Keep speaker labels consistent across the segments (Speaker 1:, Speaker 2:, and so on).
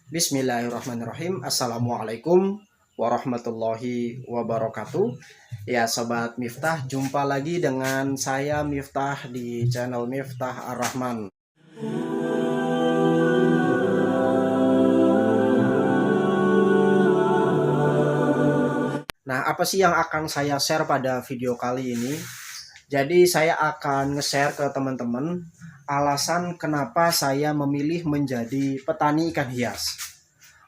Speaker 1: Bismillahirrahmanirrahim. Assalamualaikum warahmatullahi wabarakatuh. Ya Sobat Miftah, jumpa lagi dengan saya Miftah di channel Miftah Ar-Rahman. Nah, apa sih yang akan saya share pada video kali ini? Jadi saya akan nge-share ke teman-teman alasan kenapa saya memilih menjadi petani ikan hias.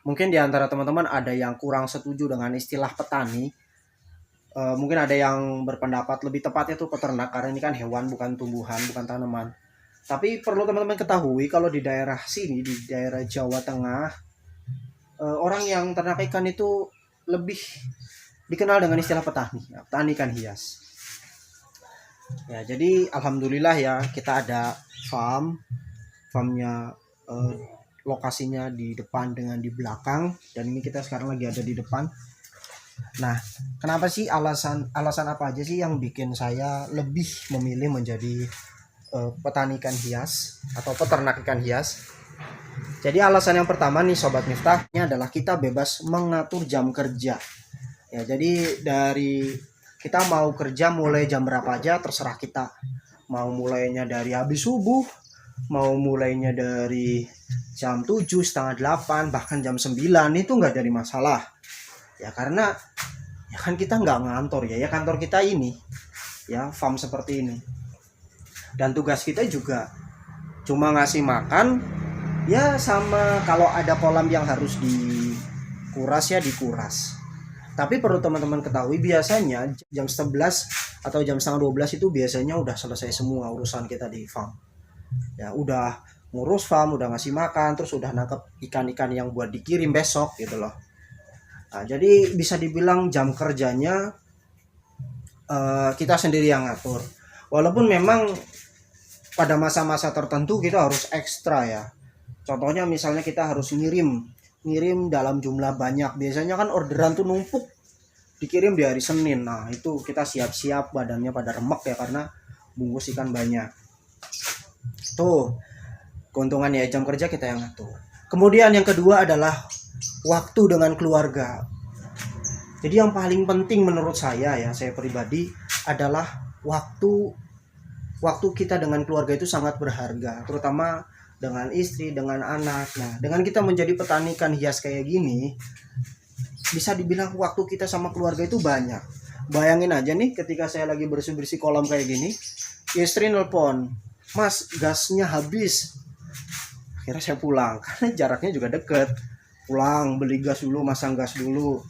Speaker 1: Mungkin di antara teman-teman ada yang kurang setuju dengan istilah petani. Mungkin ada yang berpendapat lebih tepatnya itu peternak karena ini kan hewan bukan tumbuhan, bukan tanaman. Tapi perlu teman-teman ketahui kalau di daerah sini, di daerah Jawa Tengah, orang yang ternak ikan itu lebih dikenal dengan istilah petani, ya, petani ikan hias. Ya, jadi alhamdulillah ya kita ada farmnya lokasinya di depan dengan di belakang, dan ini kita sekarang lagi ada di depan. Nah, kenapa sih alasan apa aja sih yang bikin saya lebih memilih menjadi petani ikan hias atau peternak ikan hias? Jadi alasan yang pertama nih Sobat Miftahnya adalah kita bebas mengatur jam kerja. Ya, jadi dari kita mau kerja mulai jam berapa aja terserah kita. Mau mulainya dari habis subuh, mau mulainya dari jam 7, setengah 8, bahkan jam 9 itu nggak jadi masalah. Ya karena ya kan kita nggak ngantor ya kantor kita ini ya farm seperti ini. Dan tugas kita juga cuma ngasih makan ya, sama kalau ada kolam yang harus dikuras ya dikuras. Tapi perlu teman-teman ketahui biasanya jam 11 atau jam setengah 12 itu biasanya udah selesai semua urusan kita di farm. Ya udah ngurus farm, udah ngasih makan, terus udah nangkep ikan-ikan yang buat dikirim besok gitu loh. Nah, jadi bisa dibilang jam kerjanya kita sendiri yang ngatur. Walaupun memang pada masa-masa tertentu kita harus ekstra ya. Contohnya misalnya kita harus ngirim dalam jumlah banyak. Biasanya kan orderan tuh numpuk dikirim di hari Senin. Nah, itu kita siap-siap badannya pada remek ya karena bungkus ikan banyak. Tuh, keuntungannya jam kerja kita yang ngatur. Kemudian yang kedua adalah waktu dengan keluarga. Jadi yang paling penting menurut saya ya, saya pribadi adalah waktu kita dengan keluarga itu sangat berharga, terutama dengan istri, dengan anak. Nah, dengan kita menjadi petani ikan hias kayak gini, bisa dibilang waktu kita sama keluarga itu banyak. Bayangin aja nih ketika saya lagi bersih-bersih kolam kayak gini, istri nelpon, "Mas, gasnya habis." Akhirnya saya pulang karena jaraknya juga deket. Pulang beli gas dulu, masang gas dulu.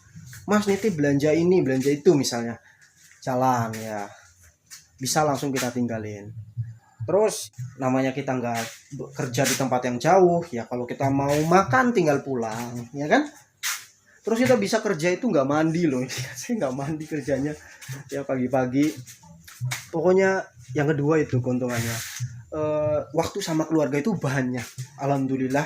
Speaker 1: "Mas, nitip belanja ini belanja itu," misalnya, jalan ya bisa langsung kita tinggalin. Terus namanya kita nggak kerja di tempat yang jauh ya, kalau kita mau makan tinggal pulang ya kan. Terus kita bisa kerja itu nggak mandi loh. Saya nggak mandi kerjanya ya pagi-pagi. Pokoknya yang kedua itu keuntungannya, waktu sama keluarga itu banyak alhamdulillah.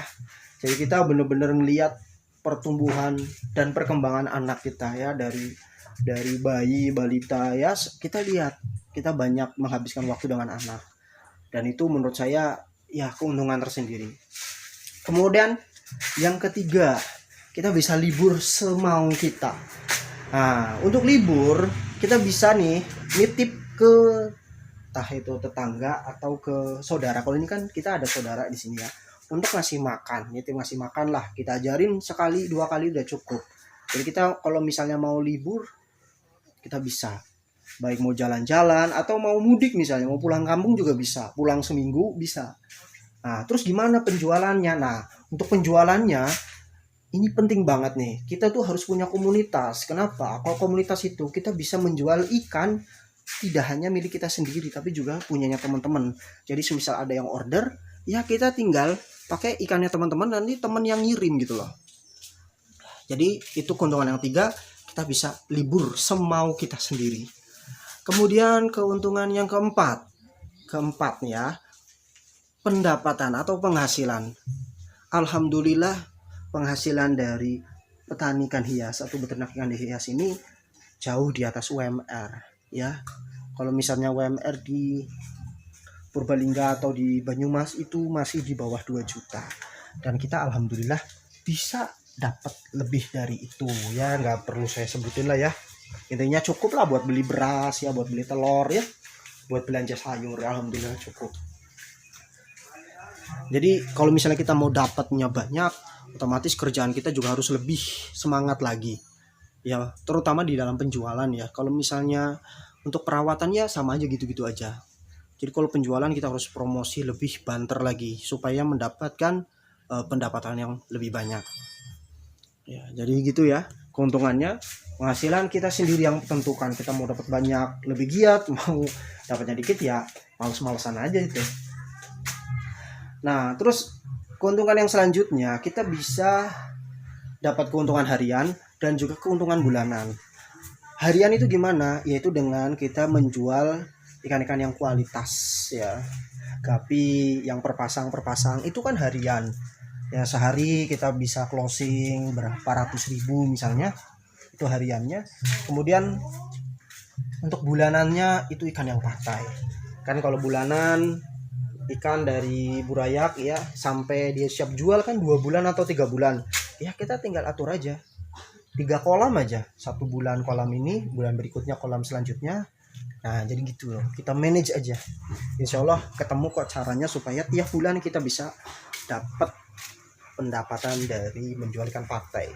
Speaker 1: Jadi kita bener-bener ngelihat pertumbuhan dan perkembangan anak kita ya, dari bayi balita ya, kita lihat kita banyak menghabiskan waktu dengan anak, dan itu menurut saya ya keuntungan tersendiri. Kemudian yang ketiga, kita bisa libur semau kita. Nah, untuk libur kita bisa nih nitip ke entah itu tetangga atau ke saudara. Kalau ini kan kita ada saudara di sini ya, untuk ngasih makan, nitip ngasih makan lah. Kita ajarin sekali dua kali udah cukup. Jadi kita kalau misalnya mau libur kita bisa, baik mau jalan-jalan atau mau mudik misalnya, mau pulang kampung juga bisa, pulang seminggu bisa. Nah, terus gimana penjualannya? Nah, untuk penjualannya ini penting banget nih. Kita tuh harus punya komunitas. Kenapa? Kalau komunitas itu kita bisa menjual ikan tidak hanya milik kita sendiri tapi juga punyanya teman-teman. Jadi semisal ada yang order, ya kita tinggal pakai ikannya teman-teman, nanti teman yang ngirim gitu loh. Jadi itu keuntungan yang ketiga, kita bisa libur semau kita sendiri. Kemudian keuntungan yang keempat nih ya, pendapatan atau penghasilan. Alhamdulillah penghasilan dari petani ikan hias atau beternak ikan hias ini jauh di atas UMR ya. Kalau misalnya UMR di Purbalingga atau di Banyumas itu masih di bawah 2 juta. Dan kita alhamdulillah bisa dapat lebih dari itu ya, nggak perlu saya sebutin lah ya, intinya cukup lah buat beli beras ya, buat beli telur ya, buat belanja sayur, alhamdulillah cukup. Jadi kalau misalnya kita mau dapatnya banyak, otomatis kerjaan kita juga harus lebih semangat lagi ya, terutama di dalam penjualan ya. Kalau misalnya untuk perawatan ya sama aja, gitu-gitu aja. Jadi kalau penjualan kita harus promosi lebih banter lagi supaya mendapatkan pendapatan yang lebih banyak. Ya, jadi gitu ya keuntungannya. Penghasilan kita sendiri yang tentukan, kita mau dapat banyak lebih giat, mau dapatnya dikit ya males-malesan aja itu. Nah, terus keuntungan yang selanjutnya, kita bisa dapat keuntungan harian dan juga keuntungan bulanan. Harian itu gimana? Yaitu dengan kita menjual ikan-ikan yang kualitas ya. Gapi yang perpasang itu kan harian. Ya, sehari kita bisa closing berapa ratus ribu misalnya. Itu hariannya. Kemudian untuk bulanannya itu ikan yang pakai. Kan kalau bulanan ikan dari Burayak ya, sampai dia siap jual kan 2 bulan atau 3 bulan. Ya kita tinggal atur aja. 3 kolam aja. 1 bulan kolam ini, bulan berikutnya kolam selanjutnya. Nah, jadi gitu loh. Kita manage aja. Insya Allah ketemu kok caranya supaya tiap bulan kita bisa dapat pendapatan dari menjual ikan pakai.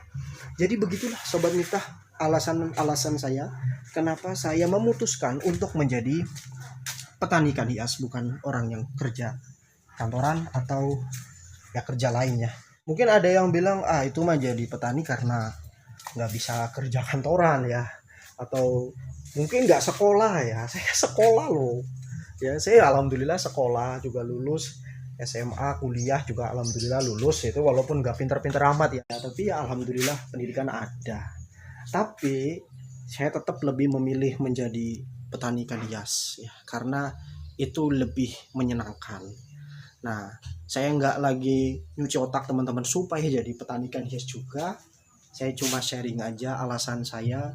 Speaker 1: Jadi begitulah Sobat Miftah, alasan saya kenapa saya memutuskan untuk menjadi petani ikan hias, bukan orang yang kerja kantoran atau ya kerja lainnya. Mungkin ada yang bilang itu mah jadi petani karena nggak bisa kerja kantoran ya, atau mungkin nggak sekolah ya. Saya sekolah loh ya, saya alhamdulillah sekolah juga lulus, SMA kuliah juga alhamdulillah lulus, itu walaupun nggak pinter-pinter amat ya, tapi ya alhamdulillah pendidikan ada. Tapi saya tetap lebih memilih menjadi petani ikan hias ya, karena itu lebih menyenangkan. Nah, saya nggak lagi nyuci otak teman-teman supaya jadi petani ikan hias juga. Saya cuma sharing aja alasan saya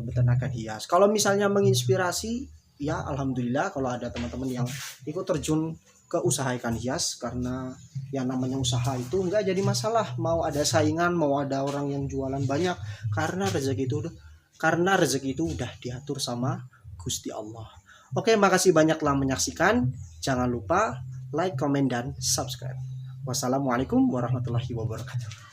Speaker 1: beternak ikan hias. Kalau misalnya menginspirasi, ya alhamdulillah kalau ada teman-teman yang ikut terjun ke usaha ikan hias, karena yang namanya usaha itu nggak jadi masalah. Mau ada saingan, mau ada orang yang jualan banyak, karena rezeki itu udah diatur sama Gusti Allah. Oke, makasih banyak telah menyaksikan. Jangan lupa like, comment, dan subscribe. Wassalamualaikum warahmatullahi wabarakatuh.